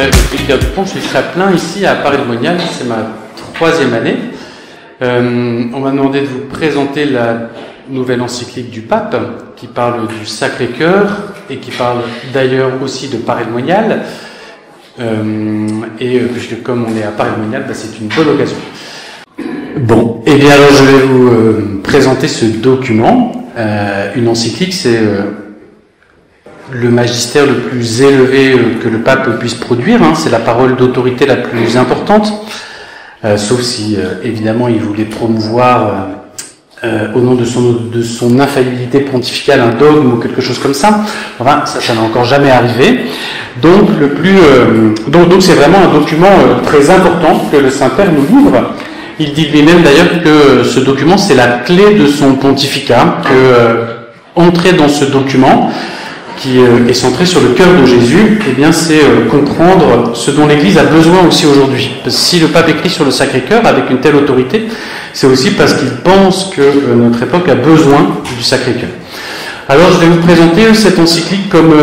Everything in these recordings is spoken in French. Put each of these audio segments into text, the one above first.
fais écrire du pont, je suis très plein ici à Paris-le-Monial, c'est ma 3e année. On m'a demandé de vous présenter la nouvelle encyclique du pape, qui parle du Sacré-Cœur et qui parle d'ailleurs aussi de Paris-le-Monial. Puisque comme on est à Paris-le-Monial, c'est une bonne occasion. Bon, et bien alors je vais vous présenter ce document. Une encyclique, c'est le magistère le plus élevé que le pape puisse produire, hein. C'est la parole d'autorité la plus importante, sauf si évidemment il voulait promouvoir au nom de son infaillibilité pontificale un dogme ou quelque chose comme ça. Enfin, ça n'a encore jamais arrivé. Donc donc c'est vraiment un document très important que le Saint-Père nous livre. Il dit lui-même d'ailleurs que ce document c'est la clé de son pontificat, que entrer dans ce document qui est centré sur le cœur de Jésus, eh bien c'est comprendre ce dont l'Église a besoin aussi aujourd'hui. Parce que si le pape écrit sur le Sacré-Cœur avec une telle autorité, c'est aussi parce qu'il pense que notre époque a besoin du Sacré-Cœur. Alors je vais vous présenter cette encyclique comme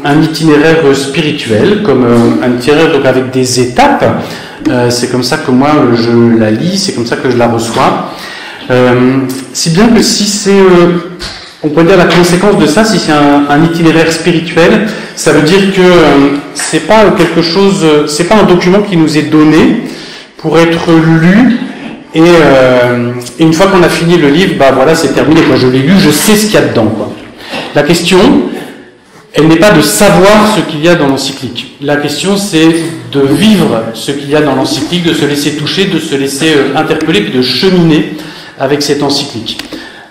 un itinéraire spirituel, comme un itinéraire donc avec des étapes. C'est comme ça que moi je la lis, c'est comme ça que je la reçois. Si bien que si c'est... on peut dire la conséquence de ça, si c'est un itinéraire spirituel, ça veut dire que c'est pas quelque chose, c'est pas un document qui nous est donné pour être lu et une fois qu'on a fini le livre, voilà, c'est terminé, quoi. Je l'ai lu, je sais ce qu'il y a dedans, quoi. La question, elle n'est pas de savoir ce qu'il y a dans l'encyclique. La question, c'est de vivre ce qu'il y a dans l'encyclique, de se laisser toucher, de se laisser interpeller, puis de cheminer avec cette encyclique.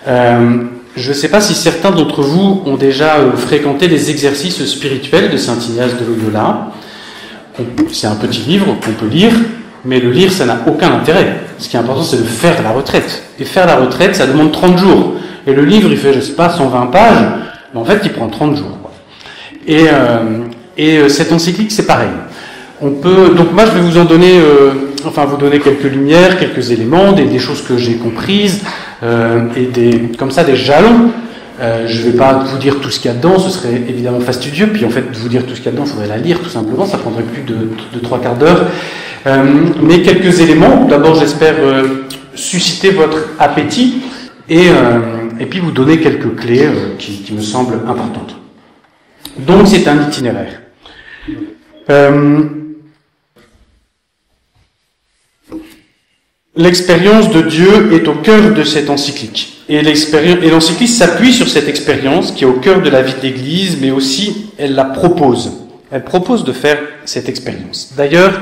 Je ne sais pas si certains d'entre vous ont déjà fréquenté les exercices spirituels de saint Ignace de Loyola. C'est un petit livre qu'on peut lire, mais le lire, ça n'a aucun intérêt. Ce qui est important, c'est de faire la retraite. Et faire la retraite, ça demande 30 jours. Et le livre, il fait, je ne sais pas, 120 pages, mais en fait, il prend 30 jours. Quoi. Et cette encyclique, c'est pareil. Donc moi, je vais vous en donner, vous donner quelques lumières, quelques éléments, des choses que j'ai comprises, et des jalons. Je ne vais pas vous dire tout ce qu'il y a dedans, ce serait évidemment fastidieux, puis en fait, de vous dire tout ce qu'il y a dedans, il faudrait la lire tout simplement, ça prendrait plus de 3/4 d'heure. Mais quelques éléments, d'abord j'espère susciter votre appétit, et puis vous donner quelques clés qui me semblent importantes. Donc c'est un itinéraire. L'expérience de Dieu est au cœur de cette encyclique. Et l'encyclique s'appuie sur cette expérience qui est au cœur de la vie de l'Église, mais aussi elle la propose. Elle propose de faire cette expérience. D'ailleurs,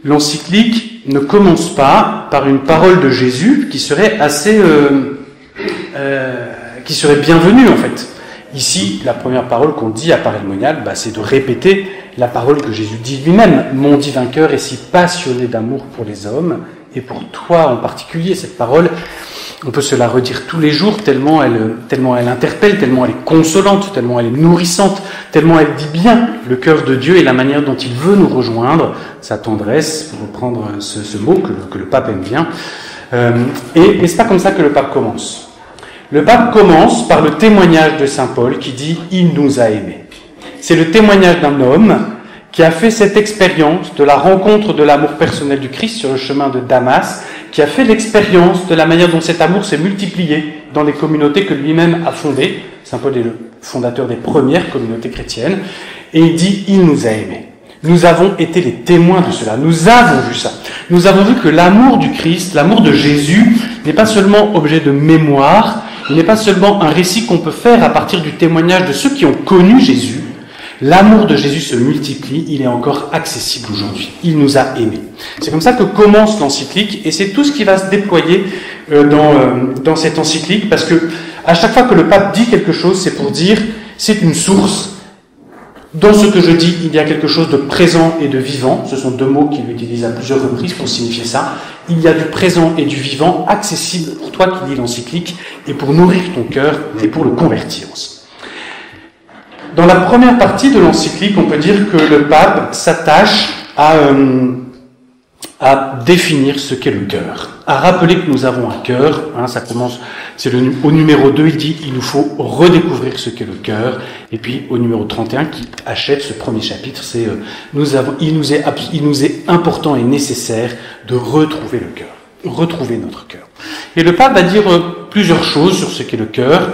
l'encyclique ne commence pas par une parole de Jésus qui serait qui serait bienvenue en fait. Ici, la première parole qu'on dit à Paris-le-Monial, c'est de répéter la parole que Jésus dit lui-même. Mon dit vainqueur est si passionné d'amour pour les hommes, et pour toi en particulier. Cette parole, on peut se la redire tous les jours, tellement elle interpelle, tellement elle est consolante, tellement elle est nourrissante, tellement elle dit bien le cœur de Dieu et la manière dont il veut nous rejoindre, sa tendresse, pour reprendre ce mot que le pape aime bien. Et c'est pas comme ça que le pape commence. Le pape commence par le témoignage de saint Paul qui dit « Il nous a aimés ». C'est le témoignage d'un homme qui a fait cette expérience de la rencontre de l'amour personnel du Christ sur le chemin de Damas, qui a fait l'expérience de la manière dont cet amour s'est multiplié dans les communautés que lui-même a fondées. Saint Paul est le fondateur des premières communautés chrétiennes, et il dit « Il nous a aimés ». Nous avons été les témoins de cela, nous avons vu ça. Nous avons vu que l'amour du Christ, l'amour de Jésus, n'est pas seulement objet de mémoire, il n'est pas seulement un récit qu'on peut faire à partir du témoignage de ceux qui ont connu Jésus. L'amour de Jésus se multiplie, il est encore accessible aujourd'hui. Il nous a aimés. C'est comme ça que commence l'encyclique, et c'est tout ce qui va se déployer dans cette encyclique, parce que à chaque fois que le pape dit quelque chose, c'est pour dire, c'est une source. Dans ce que je dis, il y a quelque chose de présent et de vivant. Ce sont deux mots qu'il utilise à plusieurs reprises pour signifier ça. Il y a du présent et du vivant accessible pour toi qui lis l'encyclique, et pour nourrir ton cœur, et pour le convertir aussi. Dans la première partie de l'encyclique, on peut dire que le pape s'attache à à définir ce qu'est le cœur, à rappeler que nous avons un cœur. Ça commence, c'est au numéro 2, il dit il nous faut redécouvrir ce qu'est le cœur. Et puis au numéro 31 qui achève ce premier chapitre, c'est il nous est important et nécessaire de retrouver le cœur, retrouver notre cœur. Et le pape va dire plusieurs choses sur ce qu'est le cœur.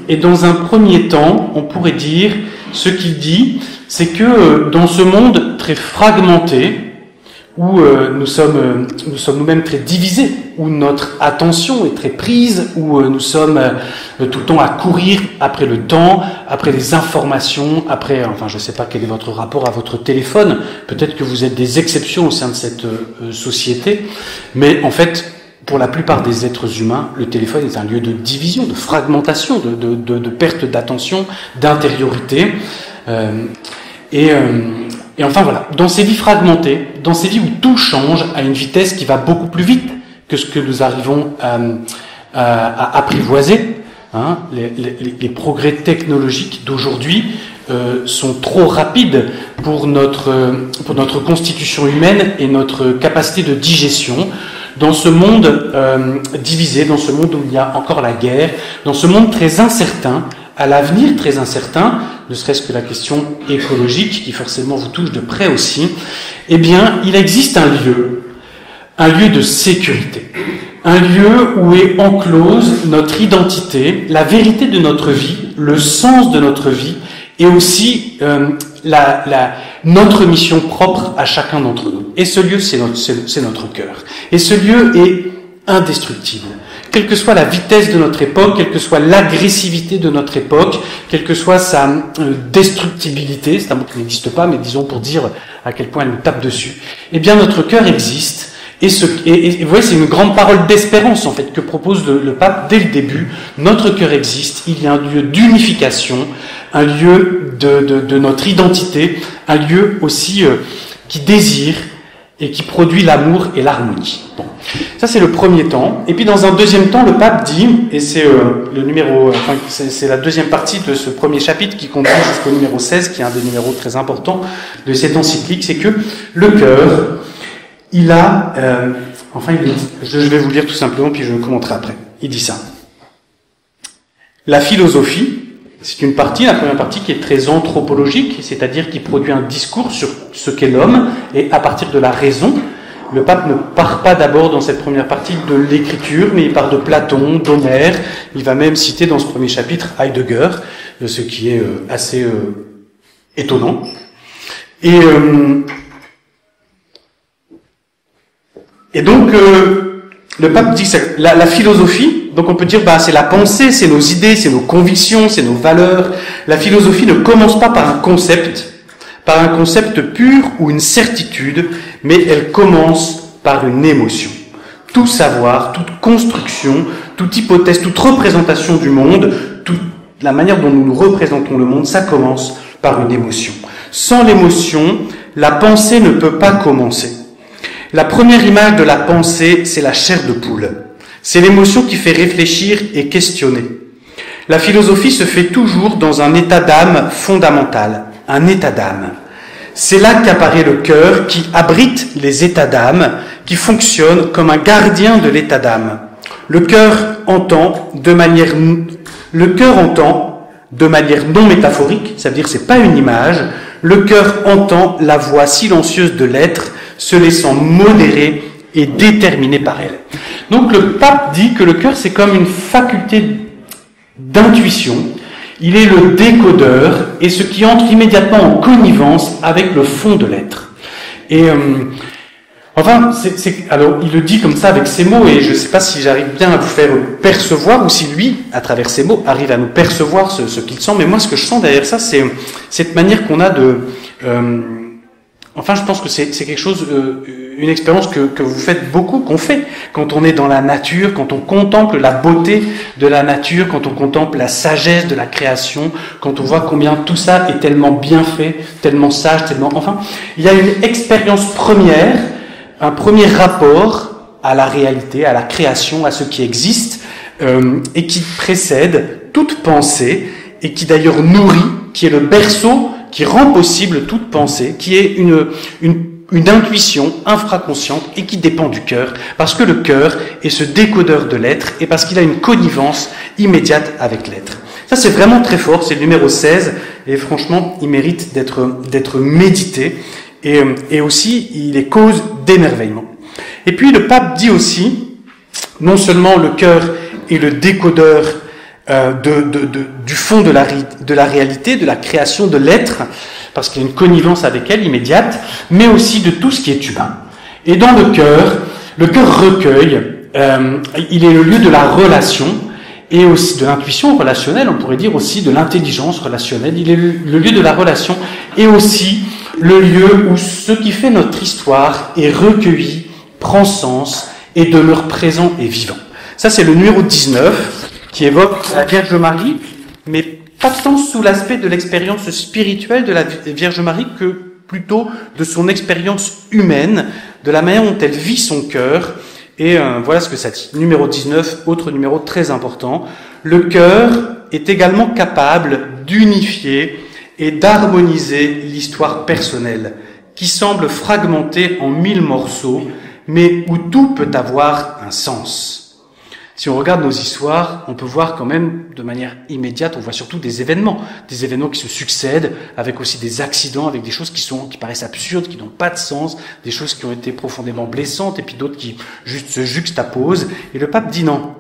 Et dans un premier temps, on pourrait dire, ce qu'il dit, c'est que dans ce monde très fragmenté, où nous sommes nous-mêmes très divisés, où notre attention est très prise, où nous sommes tout le temps à courir après le temps, après les informations, je ne sais pas quel est votre rapport à votre téléphone, peut-être que vous êtes des exceptions au sein de cette société, mais en fait, pour la plupart des êtres humains, le téléphone est un lieu de division, de fragmentation, de perte d'attention, d'intériorité. Et enfin voilà, dans ces vies fragmentées, dans ces vies où tout change à une vitesse qui va beaucoup plus vite que ce que nous arrivons à apprivoiser, les progrès technologiques d'aujourd'hui sont trop rapides pour notre constitution humaine et notre capacité de digestion. Dans ce monde divisé, dans ce monde où il y a encore la guerre, dans ce monde très incertain, à l'avenir très incertain, ne serait-ce que la question écologique qui forcément vous touche de près aussi, eh bien, il existe un lieu de sécurité, un lieu où est enclose notre identité, la vérité de notre vie, le sens de notre vie, et aussi notre mission propre à chacun d'entre nous. Et ce lieu, c'est notre cœur. Et ce lieu est indestructible. Quelle que soit la vitesse de notre époque, quelle que soit l'agressivité de notre époque, quelle que soit sa destructibilité, c'est un mot qui n'existe pas, mais disons pour dire à quel point elle nous tape dessus, eh bien notre cœur existe. Et vous voyez, c'est une grande parole d'espérance en fait que propose le pape dès le début. Notre cœur existe, il y a un lieu d'unification, un lieu de notre identité, un lieu aussi qui désire et qui produit l'amour et l'harmonie. Bon. Ça c'est le premier temps. Et puis dans un deuxième temps, le pape dit, et c'est c'est la deuxième partie de ce premier chapitre qui conduit jusqu'au numéro 16, qui est un des numéros très importants de cette encyclique, c'est que le cœur, il a, je vais vous le lire tout simplement, puis je le commenterai après. Il dit ça. La philosophie, c'est une partie, la première partie qui est très anthropologique, c'est-à-dire qui produit un discours sur ce qu'est l'homme, et à partir de la raison. Le pape ne part pas d'abord dans cette première partie de l'écriture, mais il part de Platon, d'Homère. Il va même citer dans ce premier chapitre Heidegger, ce qui est assez étonnant. Et donc, le pape dit que la philosophie, donc on peut dire, c'est la pensée, c'est nos idées, c'est nos convictions, c'est nos valeurs. La philosophie ne commence pas par un concept pur ou une certitude, mais elle commence par une émotion. Tout savoir, toute construction, toute hypothèse, toute représentation du monde, toute la manière dont nous nous représentons le monde, ça commence par une émotion. Sans l'émotion, la pensée ne peut pas commencer. La première image de la pensée, c'est la chair de poule. C'est l'émotion qui fait réfléchir et questionner. La philosophie se fait toujours dans un état d'âme fondamental, un état d'âme. C'est là qu'apparaît le cœur qui abrite les états d'âme, qui fonctionne comme un gardien de l'état d'âme. Le cœur entend de manière non métaphorique, ça veut dire que c'est pas une image. Le cœur entend la voix silencieuse de l'être, se laissant modérer et déterminer par elle. Donc le pape dit que le cœur c'est comme une faculté d'intuition, il est le décodeur et ce qui entre immédiatement en connivence avec le fond de l'être. Et alors il le dit comme ça avec ces mots et je ne sais pas si j'arrive bien à vous faire percevoir ou si lui, à travers ces mots, arrive à nous percevoir ce qu'il sent, mais moi ce que je sens derrière ça c'est cette manière qu'on a de... je pense que c'est quelque chose, une expérience que vous faites beaucoup, qu'on fait quand on est dans la nature, quand on contemple la beauté de la nature, quand on contemple la sagesse de la création, quand on voit combien tout ça est tellement bien fait, tellement sage, il y a une expérience première, un premier rapport à la réalité, à la création, à ce qui existe, et qui précède toute pensée, et qui d'ailleurs nourrit, qui est le berceau qui rend possible toute pensée, qui est une intuition infraconsciente et qui dépend du cœur, parce que le cœur est ce décodeur de l'être et parce qu'il a une connivence immédiate avec l'être. Ça, c'est vraiment très fort, c'est le numéro 16, et franchement, il mérite d'être médité, et aussi, il est cause d'émerveillement. Et puis, le pape dit aussi, non seulement le cœur est le décodeur du fond de la réalité, de la création de l'être, parce qu'il y a une connivence avec elle immédiate, mais aussi de tout ce qui est humain. Et dans le cœur recueille, il est le lieu de la relation, et aussi de l'intuition relationnelle, on pourrait dire aussi de l'intelligence relationnelle. Il est le lieu de la relation et aussi le lieu où ce qui fait notre histoire est recueilli, prend sens et demeure présent et vivant. Ça, c'est le numéro 19 qui évoque la Vierge Marie, mais pas tant sous l'aspect de l'expérience spirituelle de la Vierge Marie que plutôt de son expérience humaine, de la manière dont elle vit son cœur. Et voilà ce que ça dit. Numéro 19, autre numéro très important. Le cœur est également capable d'unifier et d'harmoniser l'histoire personnelle, qui semble fragmentée en 1000 morceaux, mais où tout peut avoir un sens. Si on regarde nos histoires, on peut voir quand même de manière immédiate, on voit surtout des événements qui se succèdent, avec aussi des accidents, avec des choses qui paraissent absurdes, qui n'ont pas de sens, des choses qui ont été profondément blessantes, et puis d'autres qui juste se juxtaposent. Et le pape dit non.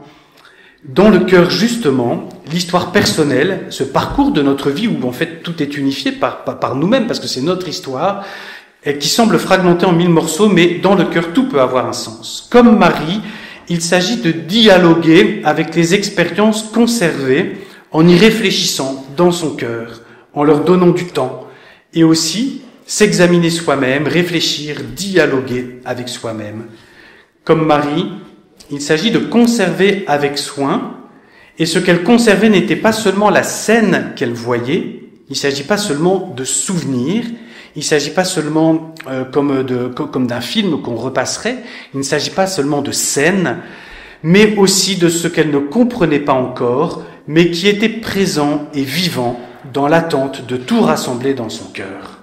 Dans le cœur, justement, l'histoire personnelle, ce parcours de notre vie où en fait tout est unifié par nous-mêmes, parce que c'est notre histoire, et qui semble fragmentée en 1000 morceaux, mais dans le cœur, tout peut avoir un sens. Comme Marie, il s'agit de dialoguer avec les expériences conservées en y réfléchissant dans son cœur, en leur donnant du temps, et aussi s'examiner soi-même, réfléchir, dialoguer avec soi-même. Comme Marie, il s'agit de conserver avec soin, et ce qu'elle conservait n'était pas seulement la scène qu'elle voyait, il ne s'agit pas seulement de souvenirs, il ne s'agit pas seulement comme d'un film qu'on repasserait, il ne s'agit pas seulement de scènes, mais aussi de ce qu'elle ne comprenait pas encore, mais qui était présent et vivant dans l'attente de tout rassembler dans son cœur.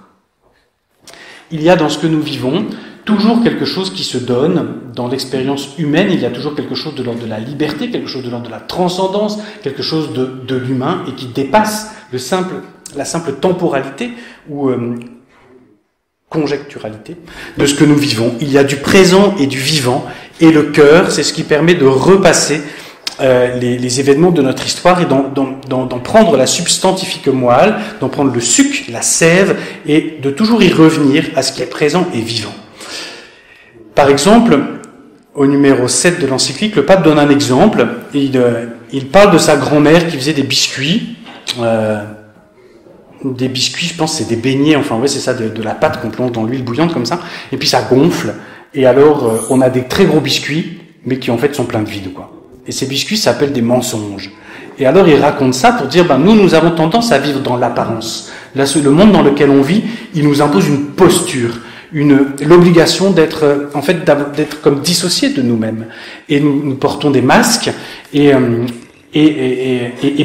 Il y a dans ce que nous vivons toujours quelque chose qui se donne dans l'expérience humaine, il y a toujours quelque chose de l'ordre de la liberté, quelque chose de l'ordre de la transcendance, quelque chose de l'humain et qui dépasse la simple temporalité ou conjecturalité de ce que nous vivons. Il y a du présent et du vivant, et le cœur, c'est ce qui permet de repasser les événements de notre histoire et d'en prendre la substantifique moelle, d'en prendre le suc, la sève, et de toujours y revenir à ce qui est présent et vivant. Par exemple, au numéro 7 de l'encyclique, le pape donne un exemple. Il parle de sa grand-mère qui faisait des biscuits, je pense que c'est des beignets, enfin ouais c'est ça, de la pâte qu'on plonge dans l'huile bouillante comme ça, et puis ça gonfle, et alors on a des très gros biscuits, mais qui en fait sont pleins de vide, quoi. Et ces biscuits s'appellent des mensonges. Et alors il raconte ça pour dire, nous avons tendance à vivre dans l'apparence. Là, le monde dans lequel on vit, il nous impose une posture, l'obligation d'être comme dissociés de nous-mêmes. Et nous portons des masques, et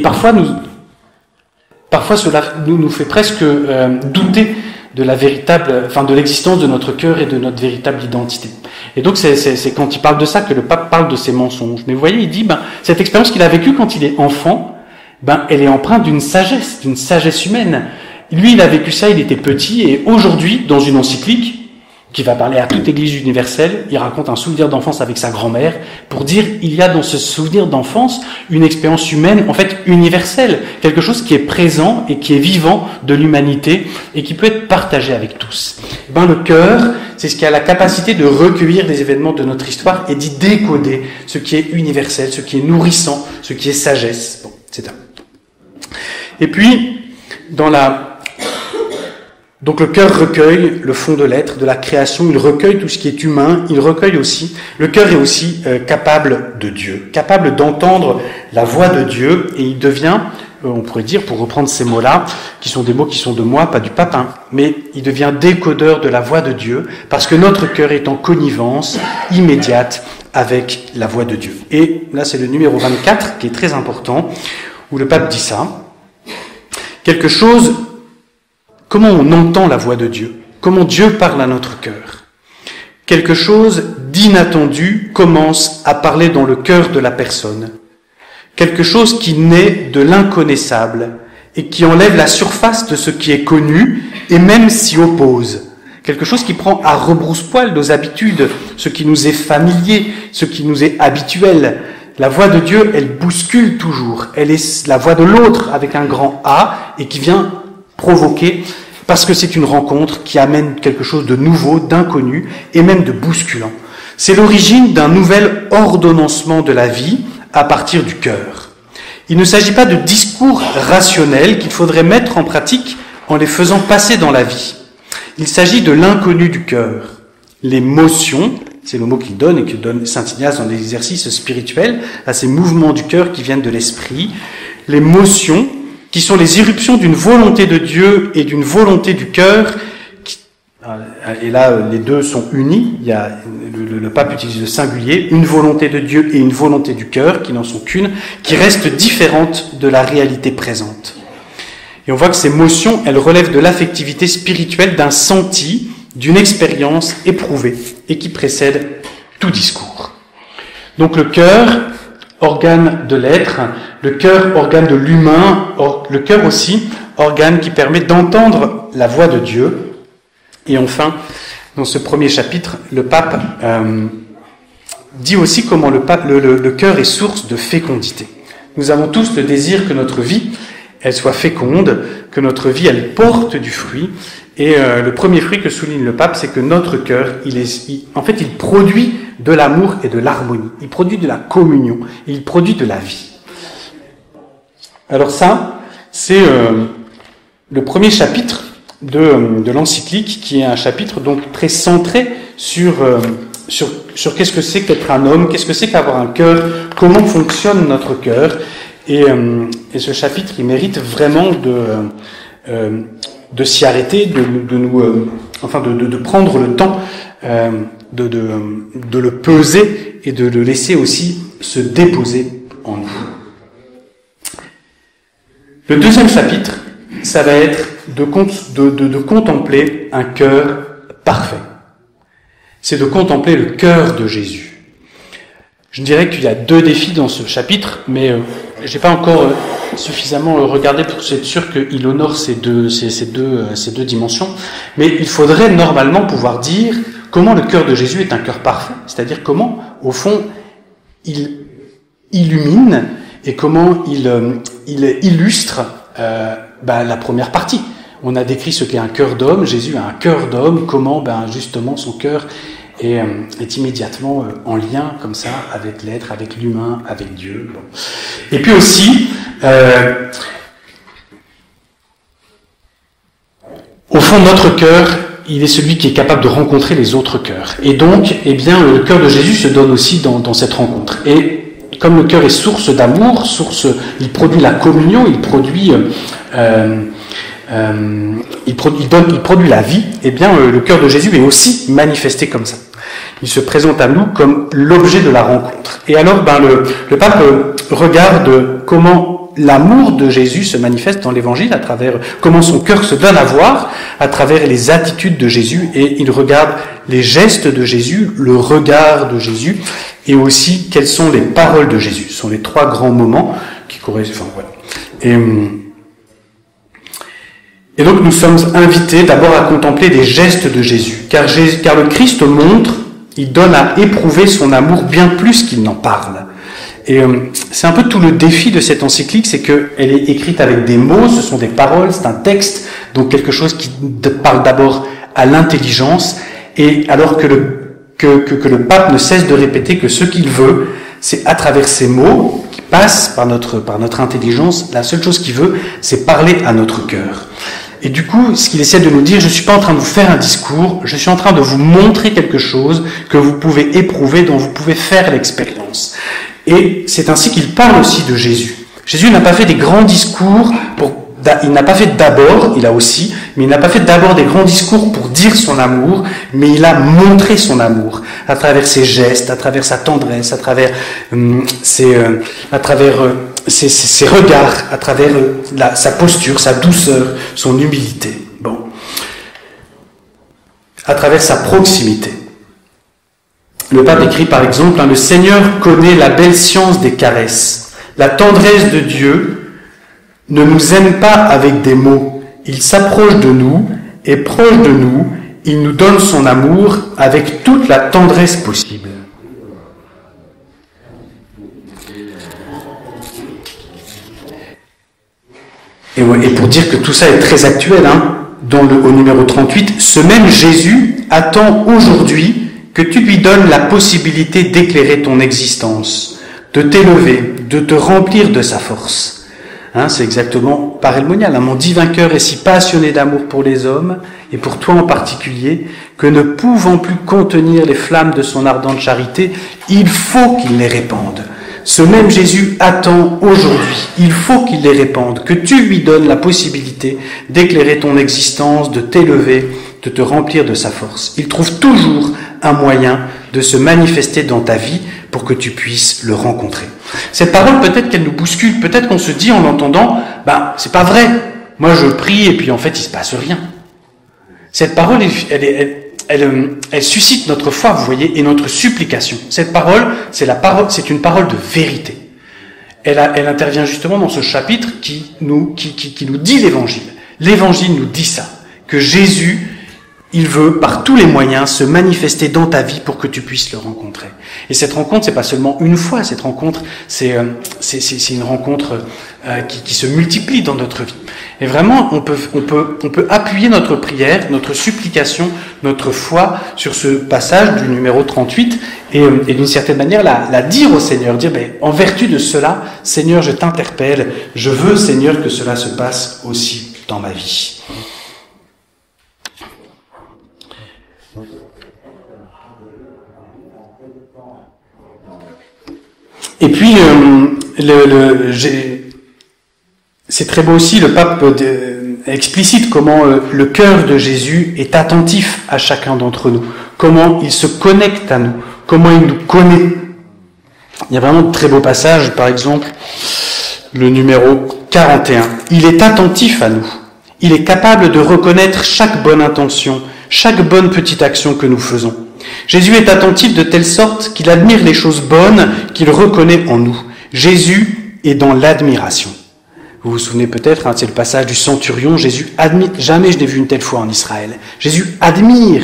parfois cela nous fait presque douter de l'existence de notre cœur et de notre véritable identité. Et donc c'est quand il parle de ça que le pape parle de ces mensonges. Mais vous voyez, il dit, cette expérience qu'il a vécue quand il est enfant, elle est empreinte d'une sagesse humaine. Lui, il a vécu ça, il était petit, et aujourd'hui, dans une encyclique, qui va parler à toute Église universelle, il raconte un souvenir d'enfance avec sa grand-mère, pour dire, il y a dans ce souvenir d'enfance une expérience humaine, en fait universelle, quelque chose qui est présent et qui est vivant de l'humanité, et qui peut être partagé avec tous. Le cœur, c'est ce qui a la capacité de recueillir les événements de notre histoire et d'y décoder ce qui est universel, ce qui est nourrissant, ce qui est sagesse, etc. Et puis, donc le cœur recueille le fond de l'être, de la création, il recueille tout ce qui est humain, le cœur est aussi capable de Dieu, capable d'entendre la voix de Dieu, et il devient, on pourrait dire, pour reprendre ces mots-là, qui sont des mots qui sont de moi, pas du pape, mais il devient décodeur de la voix de Dieu, parce que notre cœur est en connivence immédiate avec la voix de Dieu. Et là c'est le numéro 24 qui est très important, où le pape dit ça, comment on entend la voix de Dieu? comment Dieu parle à notre cœur. Quelque chose d'inattendu commence à parler dans le cœur de la personne. Quelque chose qui naît de l'inconnaissable et qui enlève la surface de ce qui est connu et même s'y oppose. Quelque chose qui prend à rebrousse-poil nos habitudes, ce qui nous est familier, ce qui nous est habituel. La voix de Dieu, elle bouscule toujours. Elle est la voix de l'autre avec un grand A et qui vient provoquer, parce que c'est une rencontre qui amène quelque chose de nouveau, d'inconnu et même de bousculant. C'est l'origine d'un nouvel ordonnancement de la vie à partir du cœur. Il ne s'agit pas de discours rationnels qu'il faudrait mettre en pratique en les faisant passer dans la vie. Il s'agit de l'inconnu du cœur. L'émotion, c'est le mot qu'il donne et que donne saint Ignace dans l'exercice spirituel, à ces mouvements du cœur qui viennent de l'esprit. L'émotion, qui sont les irruptions d'une volonté de Dieu et d'une volonté du cœur. Et là, les deux sont unis. Il y a, le pape utilise le singulier, une volonté de Dieu et une volonté du cœur, qui n'en sont qu'une, qui restent différentes de la réalité présente. Et on voit que ces motions, elles relèvent de l'affectivité spirituelle d'un senti, d'une expérience éprouvée, et qui précède tout discours. Donc le cœur, organe de l'être, le cœur, organe de l'humain, le cœur aussi, organe qui permet d'entendre la voix de Dieu. Et enfin, dans ce premier chapitre, le pape dit aussi comment le cœur est source de fécondité. Nous avons tous le désir que notre vie, elle soit féconde, que notre vie, elle porte du fruit. Et le premier fruit que souligne le pape, c'est que notre cœur, il produit de l'amour et de l'harmonie. Il produit de la communion. Il produit de la vie. Alors ça, c'est le premier chapitre de l'encyclique, qui est un chapitre donc très centré sur qu'est-ce que c'est qu'être un homme, qu'est-ce que c'est qu'avoir un cœur, comment fonctionne notre cœur. Et ce chapitre, il mérite vraiment de s'y arrêter, de prendre le temps de le peser et de le laisser aussi se déposer en nous. Le deuxième chapitre, ça va être de contempler un cœur parfait. C'est de contempler le cœur de Jésus. Je dirais qu'il y a deux défis dans ce chapitre, mais j'ai pas encore suffisamment regardé pour être sûr qu'il honore ces deux dimensions. Mais il faudrait normalement pouvoir dire comment le cœur de Jésus est un cœur parfait, c'est-à-dire comment, au fond, il illumine et comment il illustre la première partie. On a décrit ce qu'est un cœur d'homme. Jésus a un cœur d'homme. Comment, justement, son cœur est immédiatement en lien, comme ça, avec l'être, avec l'humain, avec Dieu. Bon. Et puis aussi, au fond, notre cœur, il est celui qui est capable de rencontrer les autres cœurs. Et donc, le cœur de Jésus se donne aussi dans cette rencontre. Et comme le cœur est source d'amour, il produit la communion, il produit la vie, le cœur de Jésus est aussi manifesté comme ça. Il se présente à nous comme l'objet de la rencontre. Et alors, le pape regarde comment l'amour de Jésus se manifeste dans l'Évangile, à travers comment son cœur se donne à voir, à travers les attitudes de Jésus, et il regarde les gestes de Jésus, le regard de Jésus, et aussi quelles sont les paroles de Jésus. Ce sont les trois grands moments qui correspondent. Voilà. Et donc nous sommes invités d'abord à contempler les gestes de Jésus, car le Christ montre, il donne à éprouver son amour bien plus qu'il n'en parle. Et c'est un peu tout le défi de cette encyclique, c'est qu'elle est écrite avec des mots, ce sont des paroles, c'est un texte, donc quelque chose qui parle d'abord à l'intelligence, et alors que le pape ne cesse de répéter que ce qu'il veut, c'est à travers ces mots qui passent par notre intelligence, la seule chose qu'il veut, c'est parler à notre cœur. Et du coup, ce qu'il essaie de nous dire, je ne suis pas en train de vous faire un discours, je suis en train de vous montrer quelque chose que vous pouvez éprouver, dont vous pouvez faire l'expérience. Et c'est ainsi qu'il parle aussi de Jésus. Jésus n'a pas fait des grands discours, il n'a pas fait d'abord, il a aussi, mais il n'a pas fait d'abord des grands discours pour dire son amour, mais il a montré son amour à travers ses gestes, à travers sa tendresse, à travers ses regards, à travers sa posture, sa douceur, son humilité. Bon. à travers sa proximité. Le pape écrit par exemple, « Le Seigneur connaît la belle science des caresses. La tendresse de Dieu ne nous aime pas avec des mots. Il s'approche de nous, et proche de nous, il nous donne son amour avec toute la tendresse possible. » Et pour dire que tout ça est très actuel, au numéro 38, « Ce même Jésus attend aujourd'hui que tu lui donnes la possibilité d'éclairer ton existence, de t'élever, de te remplir de sa force. » C'est exactement pareil le monial. Mon divin cœur est si passionné d'amour pour les hommes, et pour toi en particulier, que ne pouvant plus contenir les flammes de son ardente charité, il faut qu'il les répande. Ce même Jésus attend aujourd'hui, il faut qu'il les répande, que tu lui donnes la possibilité d'éclairer ton existence, de t'élever, de te remplir de sa force. Il trouve toujours un moyen de se manifester dans ta vie pour que tu puisses le rencontrer. Cette parole, peut-être qu'elle nous bouscule, peut-être qu'on se dit en l'entendant, c'est pas vrai, moi je prie et puis en fait il se passe rien. Cette parole, elle suscite notre foi, vous voyez, et notre supplication. Cette parole, c'est une parole de vérité. Elle intervient justement dans ce chapitre qui nous dit l'Évangile. L'Évangile nous dit ça, que Jésus, il veut par tous les moyens se manifester dans ta vie pour que tu puisses le rencontrer. Et cette rencontre, c'est pas seulement une fois. Cette rencontre, c'est une rencontre qui se multiplie dans notre vie. Et vraiment, on peut appuyer notre prière, notre supplication, notre foi sur ce passage du numéro 38 et d'une certaine manière la dire au Seigneur, dire en vertu de cela, Seigneur, je t'interpelle, je veux, Seigneur, que cela se passe aussi dans ma vie. Et puis, c'est très beau aussi, le pape explicite comment le cœur de Jésus est attentif à chacun d'entre nous, comment il se connecte à nous, comment il nous connaît. Il y a vraiment de très beaux passages, par exemple, le numéro 41. Il est attentif à nous, il est capable de reconnaître chaque bonne intention, chaque bonne petite action que nous faisons. Jésus est attentif de telle sorte qu'il admire les choses bonnes qu'il reconnaît en nous. Jésus est dans l'admiration. Vous vous souvenez peut-être, c'est le passage du centurion, Jésus admire, jamais je n'ai vu une telle foi en Israël. Jésus admire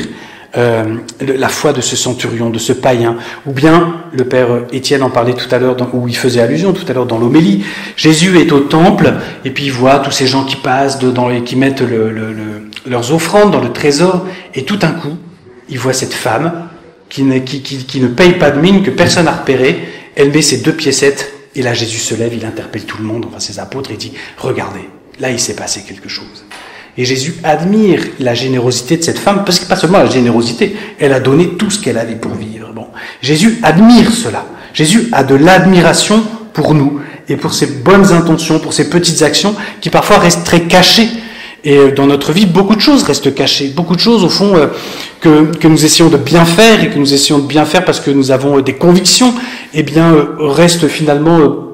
la foi de ce centurion, de ce païen, ou bien le père Étienne en parlait tout à l'heure, où il faisait allusion tout à l'heure dans l'homélie. Jésus est au temple, et puis il voit tous ces gens qui passent, qui mettent leurs offrandes dans le trésor, et tout d'un coup, il voit cette femme qui ne paye pas de mine, que personne n'a repéré. Elle met ses 2 piécettes, et là Jésus se lève, il interpelle tout le monde, ses apôtres, et dit « Regardez, là il s'est passé quelque chose ». Et Jésus admire la générosité de cette femme, parce que pas seulement la générosité, elle a donné tout ce qu'elle avait pour vivre. Jésus admire cela. Jésus a de l'admiration pour nous, et pour ses bonnes intentions, pour ses petites actions, qui parfois restent très cachées. Et dans notre vie, beaucoup de choses restent cachées. Beaucoup de choses, au fond, que nous essayons de bien faire, et que nous essayons de bien faire parce que nous avons des convictions, restent finalement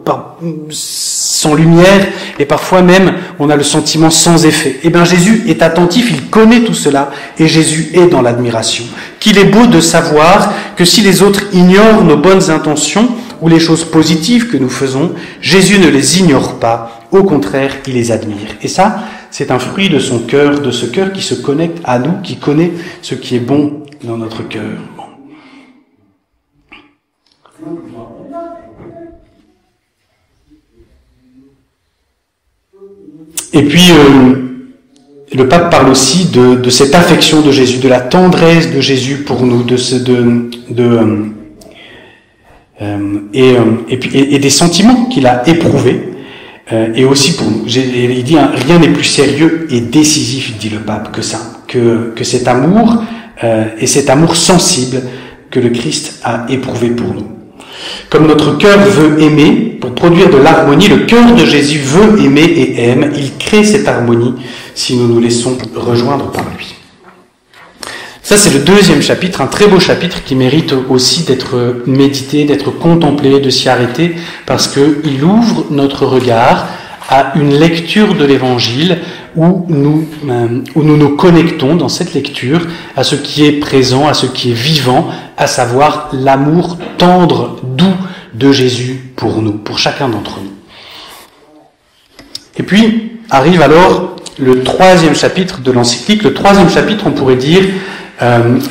sans lumière, et parfois même, on a le sentiment sans effet. Jésus est attentif, il connaît tout cela, et Jésus est dans l'admiration. Qu'il est beau de savoir que si les autres ignorent nos bonnes intentions, ou les choses positives que nous faisons, Jésus ne les ignore pas, au contraire, il les admire. Et ça, c'est un fruit de son cœur, de ce cœur qui se connecte à nous, qui connaît ce qui est bon dans notre cœur. Et puis, le pape parle aussi de cette affection de Jésus, de la tendresse de Jésus pour nous, et des sentiments qu'il a éprouvés. Et aussi pour nous. Il dit, rien n'est plus sérieux et décisif, dit le pape, que ça, que cet amour, et cet amour sensible que le Christ a éprouvé pour nous. Comme notre cœur veut aimer, pour produire de l'harmonie, le cœur de Jésus veut aimer et aime. Il crée cette harmonie si nous nous laissons rejoindre par lui. Ça, c'est le 2e chapitre, un très beau chapitre qui mérite aussi d'être médité, d'être contemplé, de s'y arrêter, parce qu'il ouvre notre regard à une lecture de l'Évangile où nous nous connectons dans cette lecture à ce qui est présent, à ce qui est vivant, à savoir l'amour tendre, doux de Jésus pour nous, pour chacun d'entre nous. Et puis arrive alors le 3e chapitre de l'encyclique. Le 3e chapitre, on pourrait dire,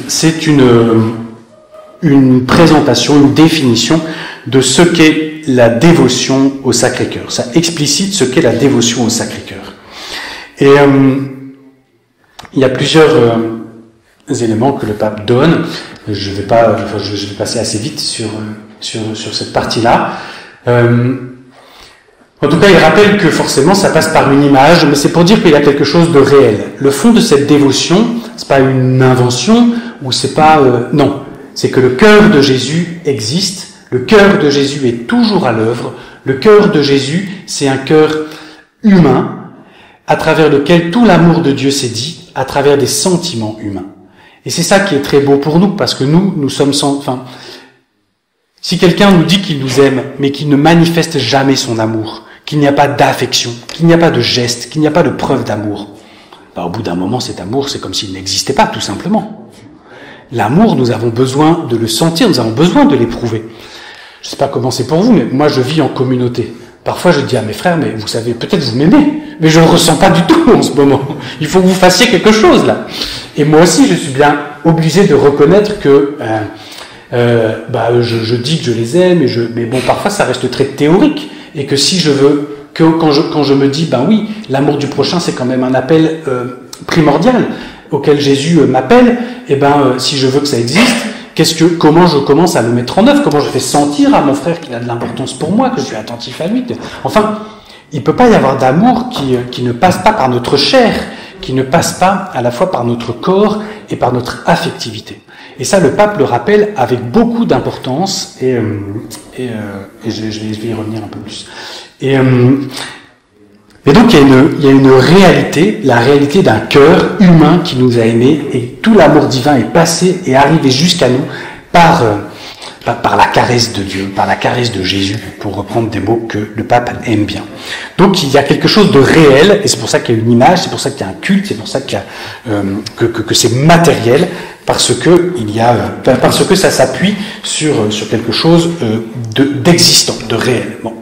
c'est une présentation, une définition de ce qu'est la dévotion au Sacré-Cœur. Ça explicite ce qu'est la dévotion au Sacré-Cœur. Et il y a plusieurs éléments que le pape donne. Je vais passer assez vite sur cette partie-là. En tout cas, il rappelle que forcément, ça passe par une image, mais c'est pour dire qu'il y a quelque chose de réel. Le fond de cette dévotion, c'est pas une invention, ou c'est pas... non, c'est que le cœur de Jésus existe, le cœur de Jésus est toujours à l'œuvre, le cœur de Jésus, c'est un cœur humain, à travers lequel tout l'amour de Dieu s'est dit, à travers des sentiments humains. Et c'est ça qui est très beau pour nous, parce que nous sommes si quelqu'un nous dit qu'il nous aime, mais qu'il ne manifeste jamais son amour, qu'il n'y a pas d'affection, qu'il n'y a pas de geste, qu'il n'y a pas de preuve d'amour, au bout d'un moment, cet amour, c'est comme s'il n'existait pas, tout simplement. L'amour, nous avons besoin de le sentir, nous avons besoin de l'éprouver. Je ne sais pas comment c'est pour vous, mais moi, je vis en communauté. Parfois, je dis à mes frères, mais vous savez, peut-être vous m'aimez, mais je ne le ressens pas du tout en ce moment. Il faut que vous fassiez quelque chose, là. Et moi aussi, je suis bien obligé de reconnaître que je dis que je les aime, mais bon, parfois, ça reste très théorique. Et que si je veux, quand je me dis, oui, l'amour du prochain, c'est quand même un appel primordial auquel Jésus m'appelle, si je veux que ça existe, comment je commence à le mettre en œuvre, comment je fais sentir à mon frère qu'il a de l'importance pour moi, que je suis attentif à lui. Enfin, il ne peut pas y avoir d'amour qui ne passe pas par notre chair, qui ne passe pas à la fois par notre corps et par notre affectivité. Et ça, le pape le rappelle avec beaucoup d'importance, et je vais y revenir un peu plus. Et donc, il y a une réalité, la réalité d'un cœur humain qui nous a aimés, et tout l'amour divin est passé et arrivé jusqu'à nous par la caresse de Dieu, par la caresse de Jésus, pour reprendre des mots que le pape aime bien. Donc il y a quelque chose de réel, et c'est pour ça qu'il y a une image, c'est pour ça qu'il y a un culte, c'est pour ça qu'il y a, que c'est matériel, parce que ça s'appuie sur quelque chose d'existant, de réel. Bon.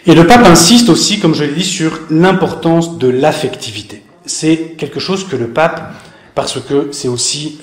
Et le pape insiste aussi, comme je l'ai dit, sur l'importance de l'affectivité. C'est quelque chose que le pape, parce que c'est aussi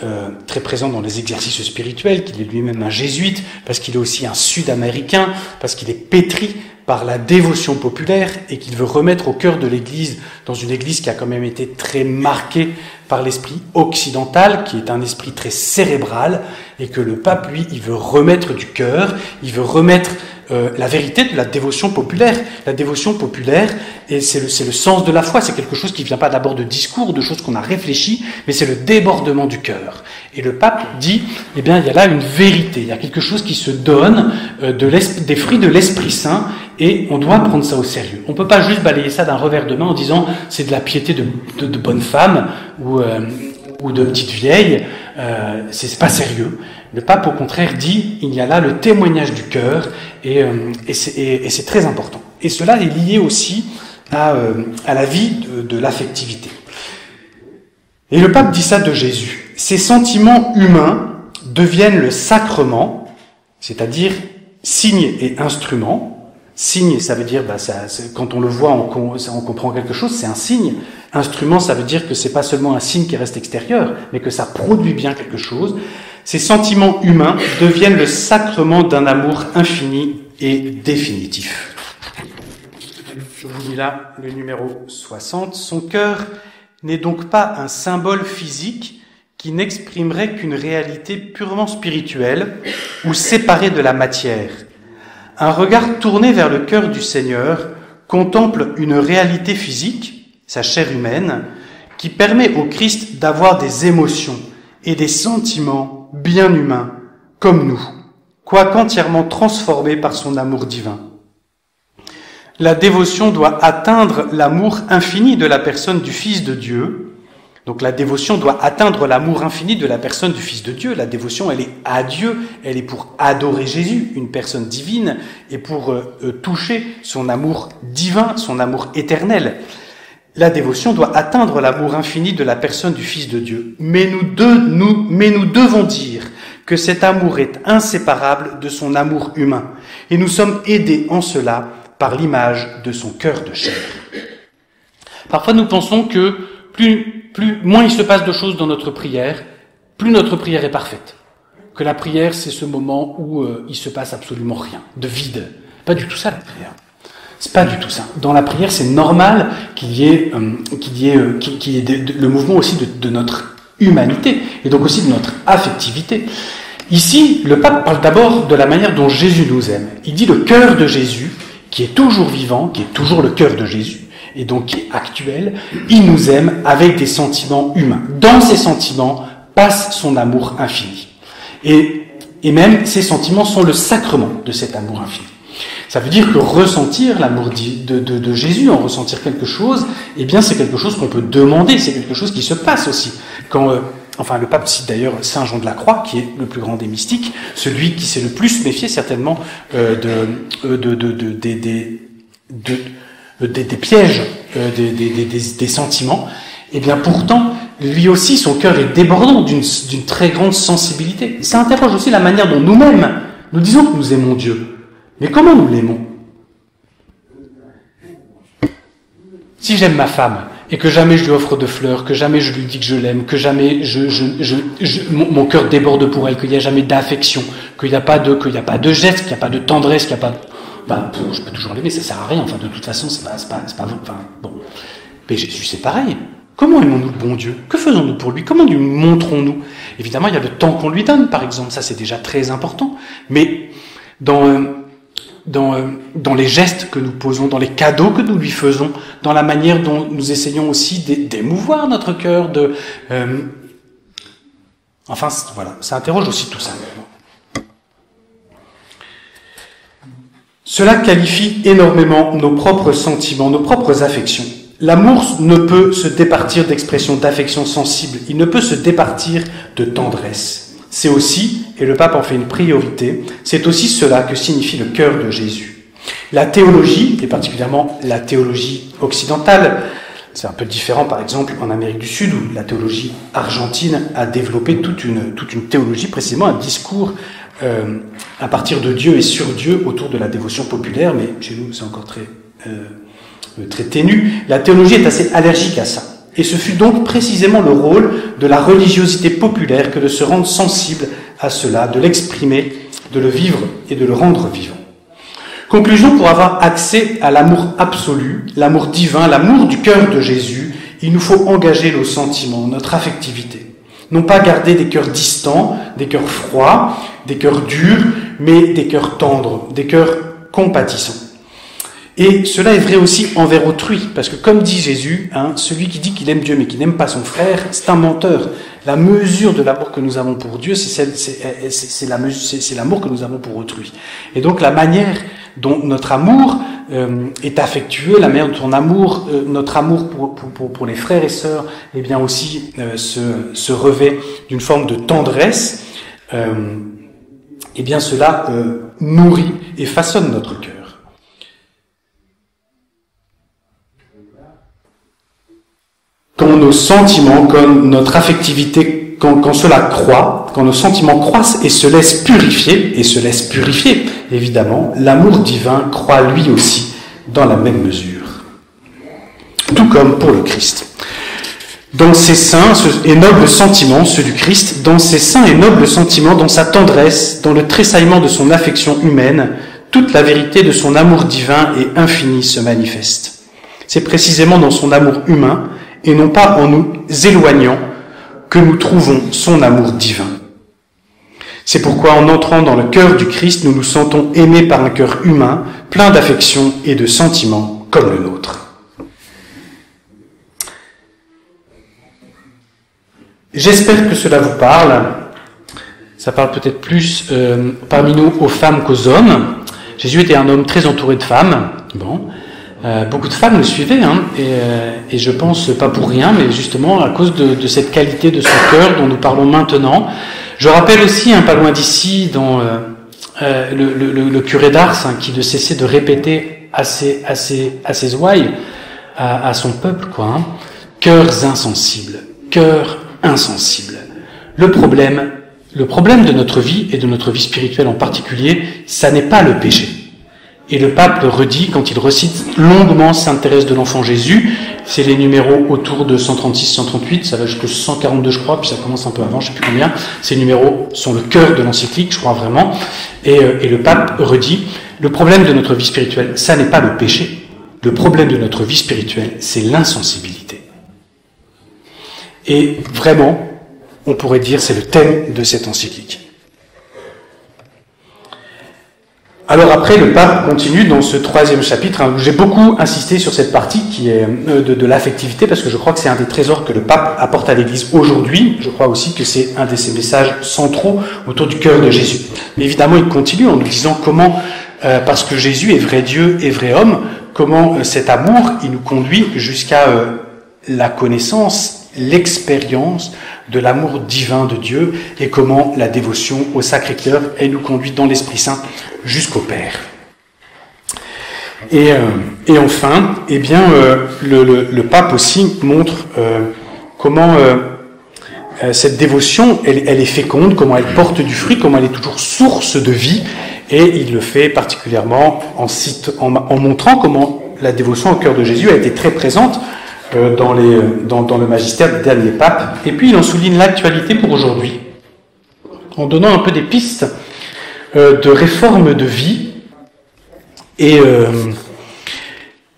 très présent dans les exercices spirituels, qu'il est lui-même un jésuite, parce qu'il est aussi un sud-américain, parce qu'il est pétri par la dévotion populaire et qu'il veut remettre au cœur de l'Église, dans une Église qui a quand même été très marquée par l'esprit occidental, qui est un esprit très cérébral, et que le pape, lui, il veut remettre du cœur, il veut remettre la vérité de la dévotion populaire. La dévotion populaire, et c'est le sens de la foi, c'est quelque chose qui ne vient pas d'abord de discours, de choses qu'on a réfléchies, mais c'est le débordement du cœur. Et le pape dit, il y a là une vérité, il y a quelque chose qui se donne des fruits de l'Esprit Saint, et on doit prendre ça au sérieux. On ne peut pas juste balayer ça d'un revers de main en disant c'est de la piété de bonnes femmes ou de petites vieilles, c'est pas sérieux. Le pape, au contraire, dit il y a là le témoignage du cœur, et c'est très important. Et cela est lié aussi à la vie de l'affectivité. Et le pape dit ça de Jésus. Ces sentiments humains deviennent le sacrement, c'est-à-dire signe et instrument. Signe, ça veut dire, quand on le voit, on comprend quelque chose, c'est un signe. Instrument, ça veut dire que c'est pas seulement un signe qui reste extérieur, mais que ça produit bien quelque chose. Ces sentiments humains deviennent le sacrement d'un amour infini et définitif. Je vous lis là le numéro 60. Son cœur n'est donc pas un symbole physique qui n'exprimerait qu'une réalité purement spirituelle ou séparée de la matière. Un regard tourné vers le cœur du Seigneur contemple une réalité physique, sa chair humaine, qui permet au Christ d'avoir des émotions et des sentiments bien humains, comme nous, quoique entièrement transformés par son amour divin. La dévotion doit atteindre l'amour infini de la personne du Fils de Dieu, Donc la dévotion doit atteindre l'amour infini de la personne du Fils de Dieu. La dévotion, elle est à Dieu, elle est pour adorer Jésus, une personne divine, et pour toucher son amour divin, son amour éternel. La dévotion doit atteindre l'amour infini de la personne du Fils de Dieu. Mais nous devons dire que cet amour est inséparable de son amour humain. Et nous sommes aidés en cela par l'image de son cœur de chair. Parfois nous pensons que moins il se passe de choses dans notre prière, plus notre prière est parfaite. Que la prière, c'est ce moment où il se passe absolument rien, de vide. Pas du tout ça la prière. C'est pas du tout ça. Dans la prière, c'est normal qu'il y ait le mouvement aussi de notre humanité et donc aussi de notre affectivité. Ici, le pape parle d'abord de la manière dont Jésus nous aime. Il dit le cœur de Jésus, qui est toujours vivant, qui est toujours le cœur de Jésus, et donc qui est actuel, il nous aime avec des sentiments humains. Dans ces sentiments passe son amour infini. Et même ces sentiments sont le sacrement de cet amour infini. Ça veut dire que ressentir l'amour de Jésus, en ressentir quelque chose, eh bien c'est quelque chose qu'on peut demander, c'est quelque chose qui se passe aussi. Quand, le pape cite d'ailleurs Saint Jean de la Croix, qui est le plus grand des mystiques, celui qui s'est le plus méfié certainement des pièges, des sentiments, et bien pourtant, lui aussi, son cœur est débordant d'une très grande sensibilité. Ça interroge aussi la manière dont nous-mêmes, nous disons que nous aimons Dieu. Mais comment nous l'aimons? Si j'aime ma femme, et que jamais je lui offre de fleurs, que jamais je lui dis que je l'aime, que jamais mon cœur déborde pour elle, qu'il n'y a jamais d'affection, qu'il n'y a pas de geste, qu'il n'y a pas de tendresse, qu'il n'y a pas... je peux toujours l'aimer, ça sert à rien. Enfin, de toute façon, c'est pas bon. Mais Jésus, c'est pareil. Comment aimons-nous le bon Dieu? Que faisons-nous pour lui? Comment lui montrons-nous? Évidemment, il y a le temps qu'on lui donne, par exemple. Ça, c'est déjà très important. Mais dans les gestes que nous posons, dans les cadeaux que nous lui faisons, dans la manière dont nous essayons aussi d'émouvoir notre cœur, ça interroge aussi tout ça. Cela qualifie énormément nos propres sentiments, nos propres affections. L'amour ne peut se départir d'expressions d'affection sensible, il ne peut se départir de tendresse. C'est aussi, et le pape en fait une priorité, c'est aussi cela que signifie le cœur de Jésus. La théologie, et particulièrement la théologie occidentale, c'est un peu différent par exemple en Amérique du Sud, où la théologie argentine a développé toute une théologie, précisément un discours à partir de Dieu et sur Dieu autour de la dévotion populaire, mais chez nous c'est encore très ténu. La théologie est assez allergique à ça. Et ce fut donc précisément le rôle de la religiosité populaire que de se rendre sensible à cela, de l'exprimer, de le vivre et de le rendre vivant. Conclusion, pour avoir accès à l'amour absolu, l'amour divin, l'amour du cœur de Jésus, il nous faut engager nos sentiments, notre affectivité. Non pas garder des cœurs distants, des cœurs froids, des cœurs durs, mais des cœurs tendres, des cœurs compatissants. Et cela est vrai aussi envers autrui, parce que comme dit Jésus, celui qui dit qu'il aime Dieu mais qui n'aime pas son frère, c'est un menteur. La mesure de l'amour que nous avons pour Dieu, c'est l'amour que nous avons pour autrui. Et donc la manière dont notre amour est affectueux, la manière dont notre amour pour les frères et sœurs, eh bien aussi se revêt d'une forme de tendresse, eh bien cela nourrit et façonne notre cœur. Quand nos sentiments, comme notre affectivité, quand cela croît, quand nos sentiments croissent et se laissent purifier, évidemment, l'amour divin croît lui aussi dans la même mesure. Tout comme pour le Christ. Dans ses saints et nobles sentiments, ceux du Christ, dans ses saints et nobles sentiments, dans sa tendresse, dans le tressaillement de son affection humaine, toute la vérité de son amour divin et infini se manifeste. C'est précisément dans son amour humain, et non pas en nous éloignant, que nous trouvons son amour divin. C'est pourquoi en entrant dans le cœur du Christ, nous nous sentons aimés par un cœur humain, plein d'affection et de sentiments comme le nôtre. J'espère que cela vous parle. Ça parle peut-être plus parmi nous aux femmes qu'aux hommes. Jésus était un homme très entouré de femmes. Bon. beaucoup de femmes le suivaient, hein, et je pense pas pour rien, mais justement à cause de cette qualité de son cœur dont nous parlons maintenant. Je rappelle aussi, pas loin d'ici, dans le curé d'Ars, qui ne cessait de répéter à ses ouailles, à son peuple, cœurs insensibles, cœurs insensibles. Le problème de notre vie, et de notre vie spirituelle en particulier, ça n'est pas le péché. Et le pape le redit quand il recite longuement Sainte Thérèse de l'Enfant Jésus. C'est les numéros autour de 136, 138, ça va jusqu'à 142 je crois, puis ça commence un peu avant, je sais plus combien. Ces numéros sont le cœur de l'encyclique, je crois vraiment. Et le pape redit, le problème de notre vie spirituelle, ça n'est pas le péché. Le problème de notre vie spirituelle, c'est l'insensibilité. Et vraiment, on pourrait dire, c'est le thème de cette encyclique. Alors après, le pape continue dans ce 3e chapitre, où j'ai beaucoup insisté sur cette partie qui est de l'affectivité, parce que je crois que c'est un des trésors que le pape apporte à l'Église aujourd'hui. Je crois aussi que c'est un de ses messages centraux autour du cœur de Jésus. Mais évidemment, il continue en nous disant comment, parce que Jésus est vrai Dieu et vrai homme, comment cet amour, il nous conduit jusqu'à la connaissance, l'expérience de l'amour divin de Dieu, et comment la dévotion au Sacré-Cœur, elle nous conduit dans l'Esprit Saint jusqu'au Père. Et enfin, le pape aussi montre comment cette dévotion, elle est féconde, comment elle porte du fruit, comment elle est toujours source de vie, et il le fait particulièrement en montrant comment la dévotion au cœur de Jésus a été très présente dans le magistère du dernier pape. Et puis il en souligne l'actualité pour aujourd'hui, en donnant un peu des pistes de réforme de vie. Et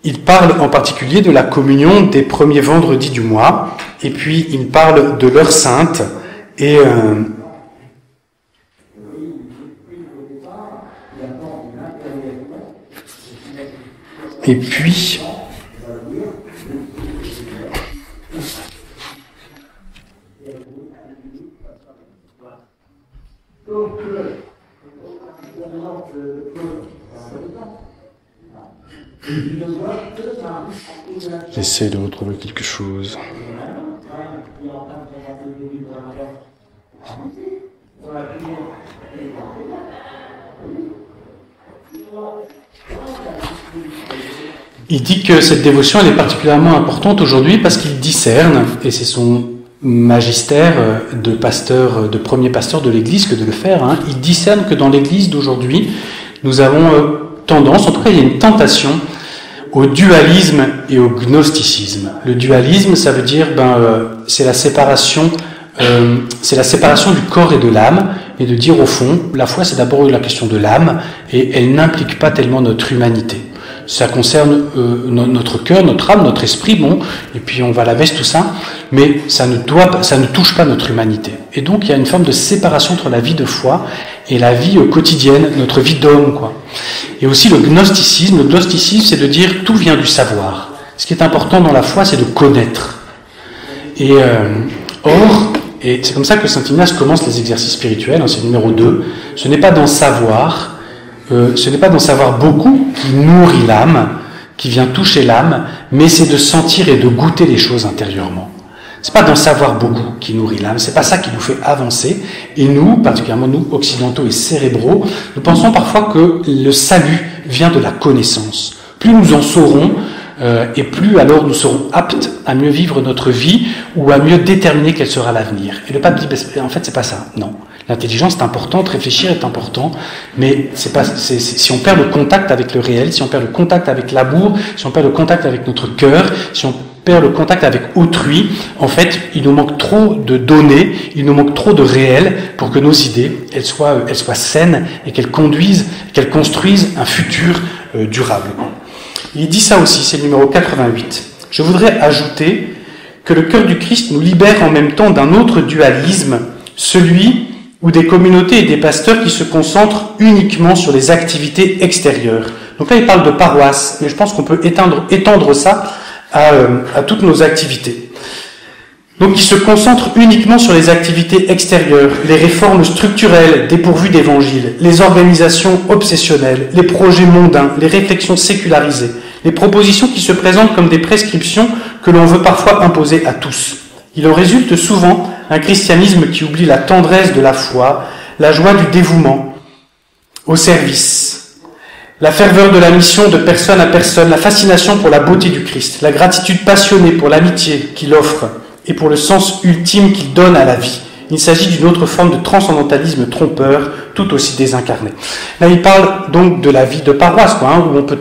il parle en particulier de la communion des premiers vendredis du mois, et puis il parle de l'heure sainte, et puis j'essaie de retrouver quelque chose. Il dit que cette dévotion, elle est particulièrement importante aujourd'hui parce qu'il discerne, et c'est son magistère de pasteur, de premier pasteur de l'Église que de le faire, il discerne que dans l'Église d'aujourd'hui, nous avons tendance, en tout cas il y a une tentation, au dualisme et au gnosticisme. Le dualisme, ça veut dire, c'est la séparation du corps et de l'âme, et de dire au fond, la foi c'est d'abord la question de l'âme, et elle n'implique pas tellement notre humanité. Ça concerne notre cœur, notre âme, notre esprit, et puis on va à la messe, tout ça, mais ça ne touche pas notre humanité. Et donc il y a une forme de séparation entre la vie de foi et la vie quotidienne, notre vie d'homme, Et aussi le gnosticisme, c'est de dire tout vient du savoir. Ce qui est important dans la foi, c'est de connaître. Et et c'est comme ça que saint Ignace commence les exercices spirituels, c'est le numéro 2, ce n'est pas d'en savoir, beaucoup qui nourrit l'âme, qui vient toucher l'âme, mais c'est de sentir et de goûter les choses intérieurement. C'est pas d'en savoir beaucoup qui nourrit l'âme, c'est pas ça qui nous fait avancer. Et nous, particulièrement nous, occidentaux et cérébraux, nous pensons parfois que le salut vient de la connaissance. Plus nous en saurons, et plus alors nous serons aptes à mieux vivre notre vie ou à mieux déterminer quel sera l'avenir. Et le pape dit, en fait, c'est pas ça. Non. L'intelligence est importante, réfléchir est important, mais si on perd le contact avec le réel, si on perd le contact avec l'amour, si on perd le contact avec notre cœur, si on perd le contact avec autrui, en fait, il nous manque trop de données, il nous manque trop de réel pour que nos idées, elles soient saines et qu'elles construisent un futur durable. Il dit ça aussi, c'est le numéro 88. Je voudrais ajouter que le cœur du Christ nous libère en même temps d'un autre dualisme, celui où des communautés et des pasteurs qui se concentrent uniquement sur les activités extérieures. Donc là, il parle de paroisse, mais je pense qu'on peut étendre ça à toutes nos activités. Donc il se concentre uniquement sur les activités extérieures, les réformes structurelles dépourvues d'évangile, les organisations obsessionnelles, les projets mondains, les réflexions sécularisées, les propositions qui se présentent comme des prescriptions que l'on veut parfois imposer à tous. Il en résulte souvent un christianisme qui oublie la tendresse de la foi, la joie du dévouement au service, la ferveur de la mission de personne à personne, la fascination pour la beauté du Christ, la gratitude passionnée pour l'amitié qu'il offre et pour le sens ultime qu'il donne à la vie. Il s'agit d'une autre forme de transcendantalisme trompeur, tout aussi désincarné. Là, il parle donc de la vie de paroisse, où on peut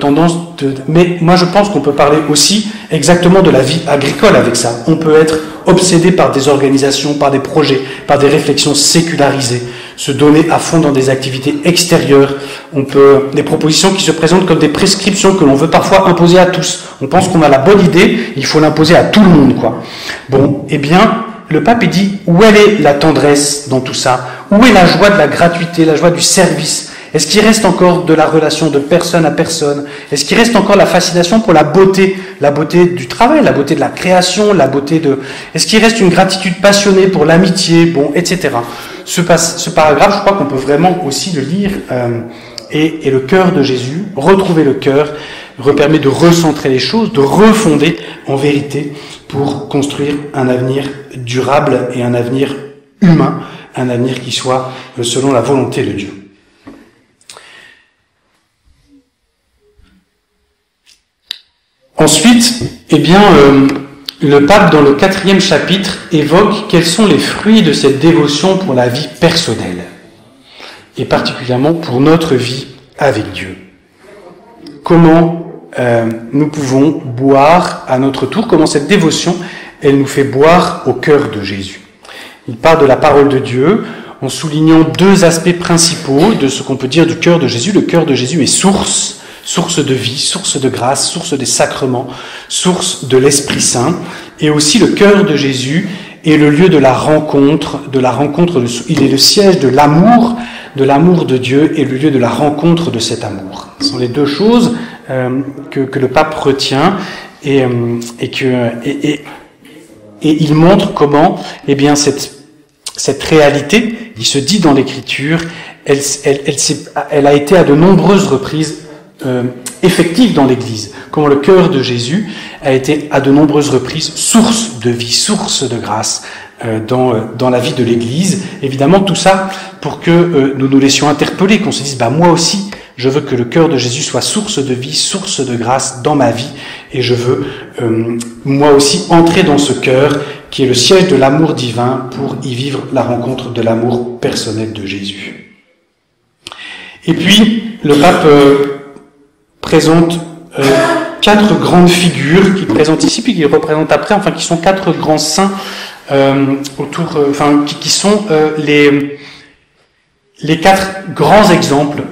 mais moi je pense qu'on peut parler aussi exactement de la vie agricole avec ça. On peut être obsédé par des organisations, par des projets, par des réflexions sécularisées, se donner à fond dans des activités extérieures. Des propositions qui se présentent comme des prescriptions que l'on veut parfois imposer à tous. On pense qu'on a la bonne idée, il faut l'imposer à tout le monde, Bon, eh bien, le pape dit, où elle est la tendresse dans tout ça? Où est la joie de la gratuité, la joie du service? Est-ce qu'il reste encore de la relation de personne à personne? Est-ce qu'il reste encore la fascination pour la beauté du travail, la beauté de la création, Est-ce qu'il reste une gratitude passionnée pour l'amitié, etc. Ce paragraphe, je crois qu'on peut vraiment aussi le lire, et le cœur de Jésus, retrouver le cœur, permet de recentrer les choses, de refonder en vérité pour construire un avenir durable et un avenir humain, un avenir qui soit selon la volonté de Dieu. Ensuite, le pape, dans le 4e chapitre, évoque quels sont les fruits de cette dévotion pour la vie personnelle, et particulièrement pour notre vie avec Dieu. Comment nous pouvons boire à notre tour, comment cette dévotion, elle nous fait boire au cœur de Jésus. Il parle de la parole de Dieu en soulignant deux aspects principaux de ce qu'on peut dire du cœur de Jésus. Le cœur de Jésus est source de vie, source de grâce, source des sacrements, source de l'Esprit Saint. Et aussi le cœur de Jésus est le lieu de la rencontre, il est le siège de l'amour de Dieu et le lieu de la rencontre de cet amour. Ce sont les deux choses que le pape retient et il montre comment, cette réalité, il se dit dans l'Écriture, elle a été à de nombreuses reprises effective dans l'Église. Comment le cœur de Jésus a été à de nombreuses reprises source de vie, source de grâce dans la vie de l'Église. Évidemment, tout ça pour que nous nous laissions interpeller, qu'on se dise, moi aussi, je veux que le cœur de Jésus soit source de vie, source de grâce dans ma vie, et je veux moi aussi entrer dans ce cœur qui est le siège de l'amour divin pour y vivre la rencontre de l'amour personnel de Jésus. Et puis, le pape présente 4 grandes figures qu'il présente ici, puis qu'il représente après, qui sont 4 grands saints qui sont les 4 grands exemples,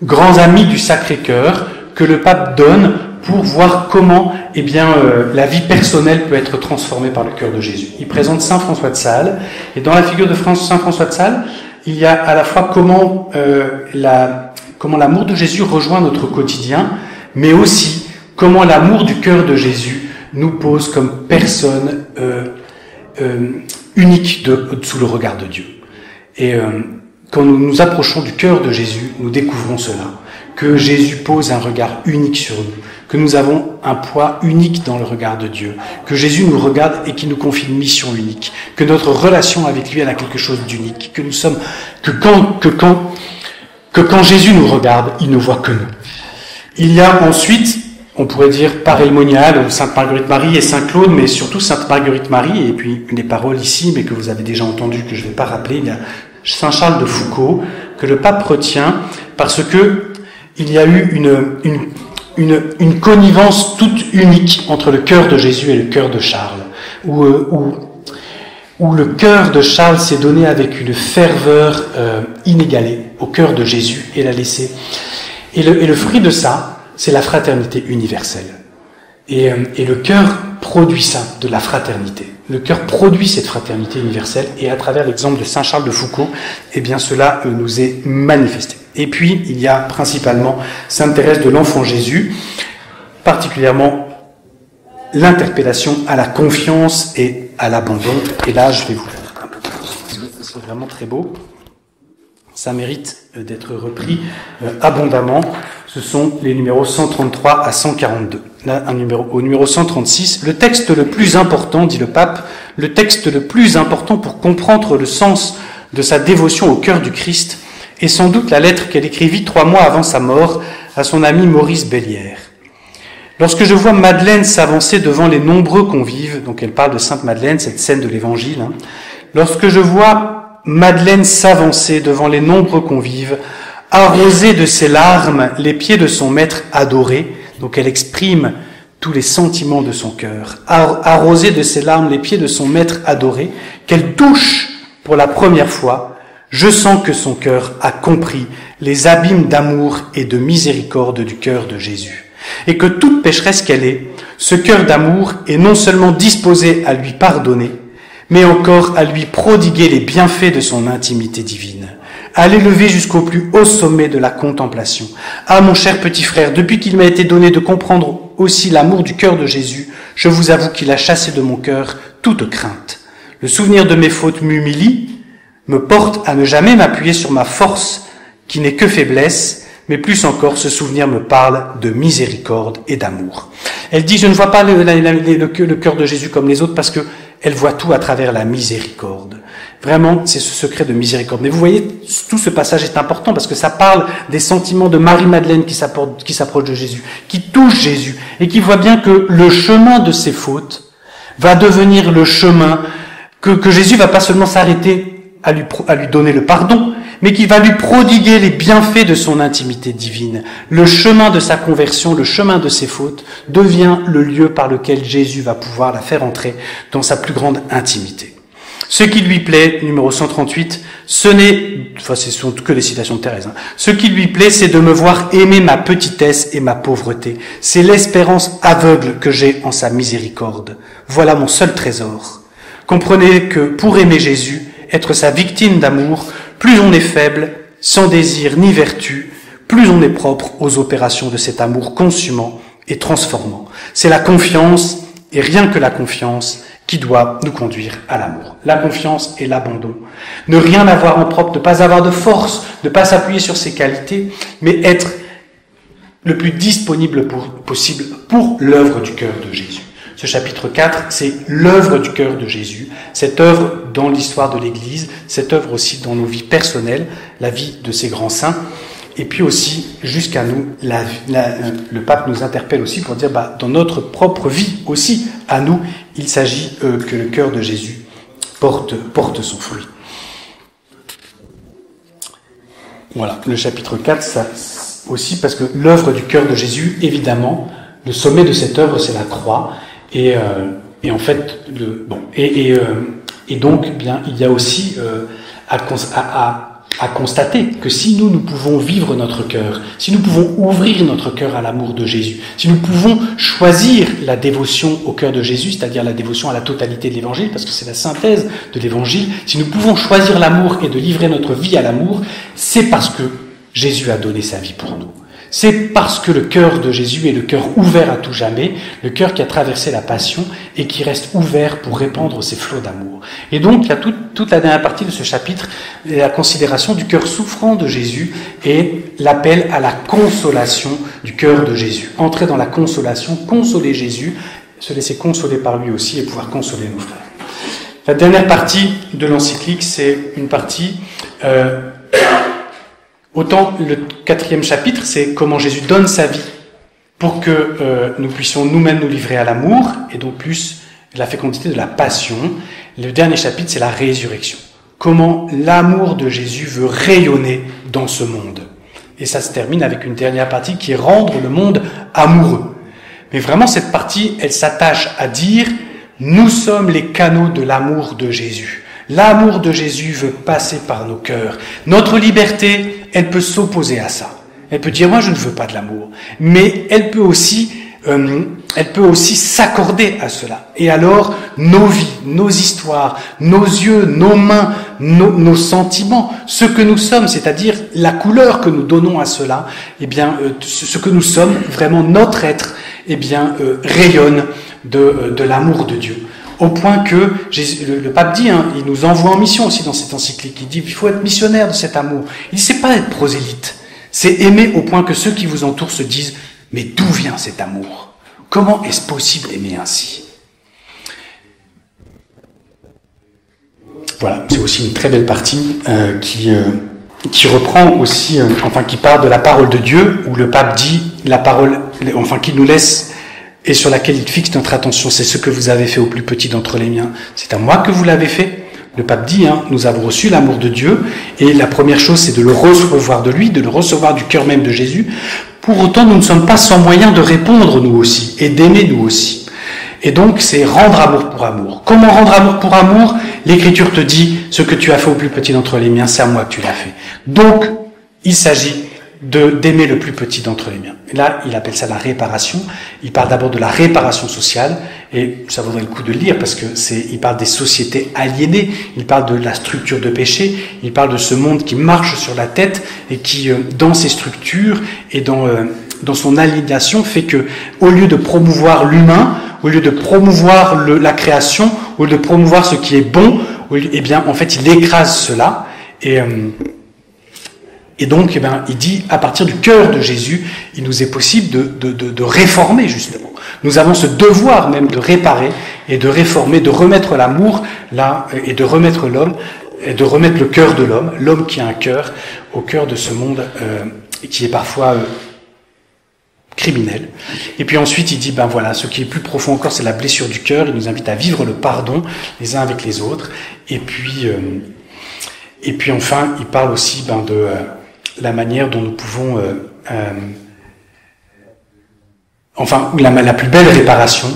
grands amis du Sacré-Cœur que le pape donne pour voir comment la vie personnelle peut être transformée par le cœur de Jésus. Il présente Saint François de Sales, et dans la figure de Saint François de Sales, il y a à la fois comment l'amour de Jésus rejoint notre quotidien, mais aussi comment l'amour du cœur de Jésus nous pose comme personne unique sous le regard de Dieu. Et quand nous nous approchons du cœur de Jésus, nous découvrons cela, que Jésus pose un regard unique sur nous, que nous avons un poids unique dans le regard de Dieu, que Jésus nous regarde et qu'il nous confie une mission unique, que notre relation avec lui elle a quelque chose d'unique, que quand Jésus nous regarde, il ne voit que nous. Il y a ensuite, on pourrait dire Père Monial, Sainte Marguerite Marie et Saint Claude, mais surtout Sainte Marguerite Marie, et puis les paroles ici, mais que vous avez déjà entendues, que je ne vais pas rappeler. Il y a Saint Charles de Foucauld, que le pape retient, parce que il y a eu une connivence toute unique entre le cœur de Jésus et le cœur de Charles, où le cœur de Charles s'est donné avec une ferveur inégalée au cœur de Jésus et l'a laissé. Et le fruit de ça, c'est la fraternité universelle. Et le cœur produit ça, de la fraternité. Le cœur produit cette fraternité universelle, et à travers l'exemple de Saint Charles de Foucauld, cela nous est manifesté. Et puis, il y a principalement Sainte Thérèse de l'Enfant Jésus, particulièrement l'interpellation à la confiance et à l'abandon. Et là, je vais vous faire un peu plus. C'est vraiment très beau. Ça mérite d'être repris abondamment. Ce sont les numéros 133 à 142. Là, au numéro 136, le texte le plus important, dit le pape, le texte le plus important pour comprendre le sens de sa dévotion au cœur du Christ est sans doute la lettre qu'elle écrivit 3 mois avant sa mort à son ami Maurice Bellière. Lorsque je vois Madeleine s'avancer devant les nombreux convives, donc elle parle de Sainte Madeleine, cette scène de l'Évangile, lorsque je vois Madeleine s'avancer devant les nombreux convives, arroser de ses larmes les pieds de son maître adoré, donc elle exprime tous les sentiments de son cœur, arroser de ses larmes les pieds de son maître adoré, qu'elle touche pour la première fois, je sens que son cœur a compris les abîmes d'amour et de miséricorde du cœur de Jésus. Et que toute pécheresse qu'elle est, ce cœur d'amour est non seulement disposé à lui pardonner, mais encore à lui prodiguer les bienfaits de son intimité divine, à l'élever jusqu'au plus haut sommet de la contemplation. Ah, mon cher petit frère, depuis qu'il m'a été donné de comprendre aussi l'amour du cœur de Jésus, je vous avoue qu'il a chassé de mon cœur toute crainte. Le souvenir de mes fautes m'humilie, me porte à ne jamais m'appuyer sur ma force, qui n'est que faiblesse, mais plus encore, ce souvenir me parle de miséricorde et d'amour. Elle dit, je ne vois pas le cœur de Jésus comme les autres parce que elle voit tout à travers la miséricorde. Vraiment, c'est ce secret de miséricorde. Mais vous voyez, tout ce passage est important parce que ça parle des sentiments de Marie-Madeleine qui s'approche de Jésus, qui touche Jésus et qui voit bien que le chemin de ses fautes va devenir le chemin que Jésus va pas seulement s'arrêter à lui donner le pardon, mais qui va lui prodiguer les bienfaits de son intimité divine. Le chemin de sa conversion, le chemin de ses fautes, devient le lieu par lequel Jésus va pouvoir la faire entrer dans sa plus grande intimité. Ce qui lui plaît, numéro 138, ce sont que des citations de Thérèse, ce qui lui plaît, c'est de me voir aimer ma petitesse et ma pauvreté. C'est l'espérance aveugle que j'ai en sa miséricorde. Voilà mon seul trésor. Comprenez que pour aimer Jésus, être sa victime d'amour, plus on est faible, sans désir ni vertu, plus on est propre aux opérations de cet amour consumant et transformant. C'est la confiance, et rien que la confiance, qui doit nous conduire à l'amour. La confiance et l'abandon. Ne rien avoir en propre, ne pas avoir de force, ne pas s'appuyer sur ses qualités, mais être le plus disponible possible pour l'œuvre du cœur de Jésus. Ce chapitre 4, c'est l'œuvre du cœur de Jésus, cette œuvre dans l'histoire de l'Église, cette œuvre aussi dans nos vies personnelles, la vie de ces grands saints, et puis aussi jusqu'à nous, le pape nous interpelle aussi pour dire, dans notre propre vie aussi, à nous, il s'agit que le cœur de Jésus porte son fruit. Voilà, le chapitre 4, ça aussi, parce que l'œuvre du cœur de Jésus, évidemment, le sommet de cette œuvre, c'est la croix. Et en fait, donc, bien, il y a aussi à constater que si nous pouvons vivre notre cœur, si nous pouvons ouvrir notre cœur à l'amour de Jésus, si nous pouvons choisir la dévotion au cœur de Jésus, c'est-à-dire la dévotion à la totalité de l'Évangile, parce que c'est la synthèse de l'Évangile, si nous pouvons choisir l'amour et de livrer notre vie à l'amour, c'est parce que Jésus a donné sa vie pour nous. C'est parce que le cœur de Jésus est le cœur ouvert à tout jamais, le cœur qui a traversé la passion et qui reste ouvert pour répandre ses flots d'amour. Et donc, il y a toute la dernière partie de ce chapitre, la considération du cœur souffrant de Jésus et l'appel à la consolation du cœur de Jésus. Entrer dans la consolation, consoler Jésus, se laisser consoler par lui aussi et pouvoir consoler nos frères. La dernière partie de l'encyclique, c'est une partie... Autant le 4e chapitre, c'est comment Jésus donne sa vie pour que nous puissions nous-mêmes nous livrer à l'amour, et donc plus la fécondité de la passion. Le dernier chapitre, c'est la résurrection. Comment l'amour de Jésus veut rayonner dans ce monde. Et ça se termine avec une dernière partie qui est rendre le monde amoureux. Mais vraiment, cette partie, elle s'attache à dire, nous sommes les canaux de l'amour de Jésus. L'amour de Jésus veut passer par nos cœurs. Notre liberté, elle peut s'opposer à ça. Elle peut dire, moi je ne veux pas de l'amour. Mais elle peut aussi s'accorder à cela. Et alors, nos vies, nos histoires, nos yeux, nos mains, nos sentiments, ce que nous sommes, c'est-à-dire la couleur que nous donnons à cela, eh bien, ce que nous sommes, vraiment notre être, rayonne de l'amour de Dieu. Au point que le pape dit, il nous envoie en mission aussi dans cette encyclique, il dit il faut être missionnaire de cet amour. Il dit c'est pas être prosélyte, c'est aimer au point que ceux qui vous entourent se disent mais d'où vient cet amour? Comment est-ce possible d'aimer ainsi? Voilà, c'est aussi une très belle partie qui reprend aussi, qui parle de la parole de Dieu, où le pape dit la parole, qu'il nous laisse et sur laquelle il fixe notre attention, c'est ce que vous avez fait au plus petit d'entre les miens, c'est à moi que vous l'avez fait. Le pape dit, nous avons reçu l'amour de Dieu, et la première chose c'est de le recevoir de lui, de le recevoir du cœur même de Jésus. Pour autant, nous ne sommes pas sans moyen de répondre nous aussi, et d'aimer nous aussi. Et donc, c'est rendre amour pour amour. Comment rendre amour pour amour? L'Écriture te dit, ce que tu as fait au plus petit d'entre les miens, c'est à moi que tu l'as fait. Donc, il s'agit d'aimer le plus petit d'entre les miens. Et là, il appelle ça la réparation. Il parle d'abord de la réparation sociale, et ça vaudrait le coup de le lire, parce que il parle des sociétés aliénées, il parle de la structure de péché, il parle de ce monde qui marche sur la tête, et qui, dans ses structures, et dans son aliénation, fait que, au lieu de promouvoir l'humain, au lieu de promouvoir la création, au lieu de promouvoir ce qui est bon, en fait, il écrase cela, et donc, il dit, à partir du cœur de Jésus, il nous est possible de réformer, justement. Nous avons ce devoir même de réparer et de réformer, de remettre l'amour là, et de remettre l'homme, et de remettre le cœur de l'homme qui a un cœur, au cœur de ce monde qui est parfois criminel. Et puis ensuite, il dit, ce qui est plus profond encore, c'est la blessure du cœur. Il nous invite à vivre le pardon les uns avec les autres. Et puis enfin, il parle aussi de la manière dont nous pouvons, la plus belle réparation,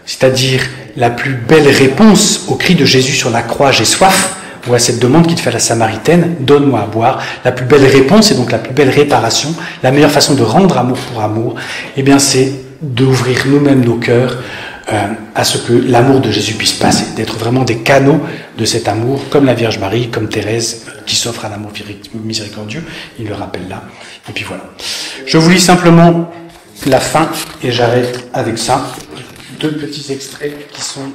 c'est-à-dire la plus belle réponse au cri de Jésus sur la croix, j'ai soif, ou à cette demande qu'il fait à la Samaritaine, donne-moi à boire. La plus belle réponse, et donc la plus belle réparation, la meilleure façon de rendre amour pour amour, c'est d'ouvrir nous-mêmes nos cœurs à ce que l'amour de Jésus puisse passer, d'être vraiment des canaux de cet amour, comme la Vierge Marie, comme Thérèse, qui s'offre un amour miséricordieux, il le rappelle là. Et puis voilà. Je vous lis simplement la fin, et j'arrête avec ça. 2 petits extraits qui sont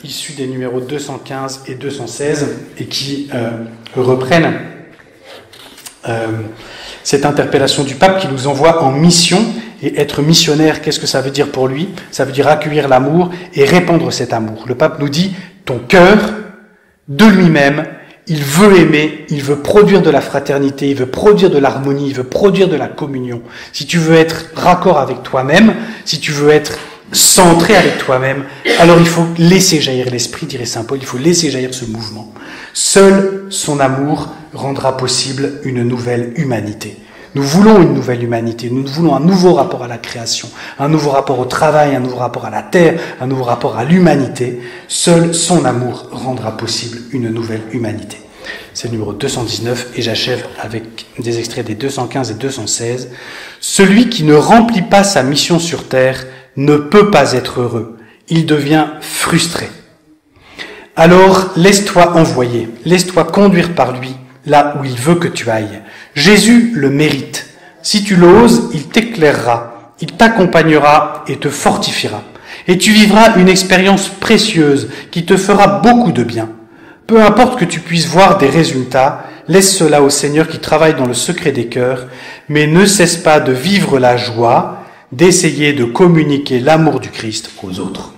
issus des numéros 215 et 216, et qui reprennent cette interpellation du pape qui nous envoie en mission. Et être missionnaire, qu'est-ce que ça veut dire pour lui? Ça veut dire accueillir l'amour et répandre cet amour. Le pape nous dit, ton cœur, de lui-même, il veut aimer, il veut produire de la fraternité, il veut produire de l'harmonie, il veut produire de la communion. Si tu veux être raccord avec toi-même, si tu veux être centré avec toi-même, alors il faut laisser jaillir l'esprit, dirait saint Paul, il faut laisser jaillir ce mouvement. Seul son amour rendra possible une nouvelle humanité. Nous voulons une nouvelle humanité, nous voulons un nouveau rapport à la création, un nouveau rapport au travail, un nouveau rapport à la terre, un nouveau rapport à l'humanité. Seul son amour rendra possible une nouvelle humanité. C'est le numéro 219, et j'achève avec des extraits des 215 et 216. Celui qui ne remplit pas sa mission sur terre ne peut pas être heureux. Il devient frustré. Alors, laisse-toi envoyer, laisse-toi conduire par lui, là où il veut que tu ailles. Jésus le mérite. Si tu l'oses, il t'éclairera, il t'accompagnera et te fortifiera. Et tu vivras une expérience précieuse qui te fera beaucoup de bien. Peu importe que tu puisses voir des résultats, laisse cela au Seigneur qui travaille dans le secret des cœurs, mais ne cesse pas de vivre la joie, d'essayer de communiquer l'amour du Christ aux autres.